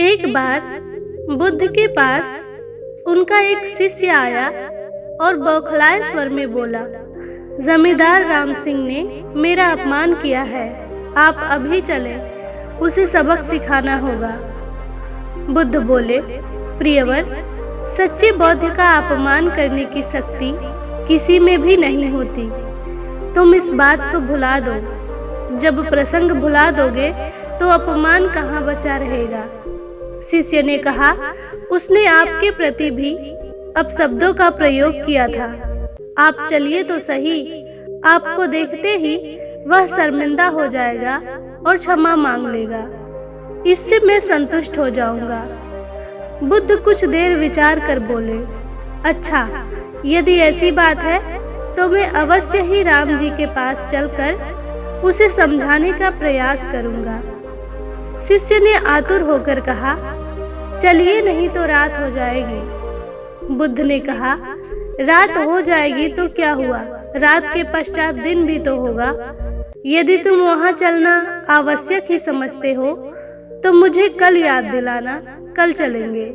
एक बार बुद्ध के पास उनका एक शिष्य आया और बौखलाए स्वर में बोला, जमींदार राम सिंह ने मेरा अपमान किया है, आप अभी चले, उसे सबक सिखाना होगा। बुद्ध बोले, प्रियवर, सच्चे बौद्ध का अपमान करने की शक्ति किसी में भी नहीं होती। तुम इस बात को भुला दो। जब प्रसंग भुला दोगे तो अपमान कहाँ बचा रहेगा। शिष्य ने कहा, उसने आपके प्रति भी अपशब्दों का प्रयोग किया था। आप चलिए तो सही, आपको देखते ही वह शर्मिंदा हो जाएगा और क्षमा मांग लेगा। इससे मैं संतुष्ट हो जाऊंगा। बुद्ध कुछ देर विचार कर बोले, अच्छा, यदि ऐसी बात है तो मैं अवश्य ही राम जी के पास चलकर उसे समझाने का प्रयास करूंगा। शिष्य ने आतुर होकर कहा, चलिए नहीं तो रात हो जाएगी। बुद्ध ने कहा, रात हो जाएगी तो क्या हुआ, रात के पश्चात दिन भी तो होगा। यदि तुम वहां चलना आवश्यक ही समझते हो तो मुझे कल याद दिलाना, कल चलेंगे।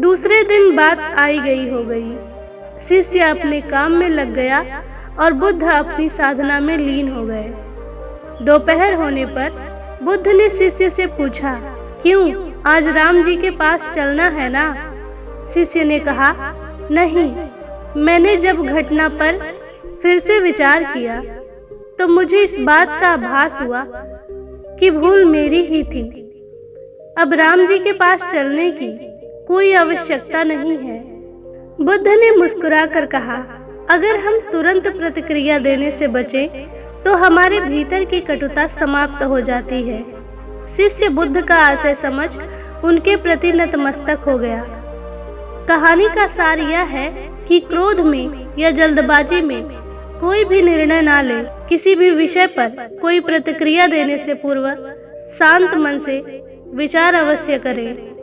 दूसरे दिन बात आई गई हो गई। शिष्य अपने काम में लग गया और बुद्ध अपनी साधना में लीन हो गए। दोपहर होने पर बुद्ध ने शिष्य से पूछा, क्यों, आज राम जी के पास चलना है ना? शिष्य ने कहा, नहीं, मैंने जब घटना पर फिर से विचार किया तो मुझे इस बात का आभास हुआ कि भूल मेरी ही थी। अब राम जी के पास चलने की कोई आवश्यकता नहीं है। बुद्ध ने मुस्कुराकर कहा, अगर हम तुरंत प्रतिक्रिया देने से बचें तो हमारे भीतर की कटुता समाप्त हो जाती है। शिष्य बुद्ध का आशय समझ उनके प्रति नतमस्तक हो गया। कहानी का सार यह है कि क्रोध में या जल्दबाजी में कोई भी निर्णय ना ले। किसी भी विषय पर कोई प्रतिक्रिया देने से पूर्व शांत मन से विचार अवश्य करें।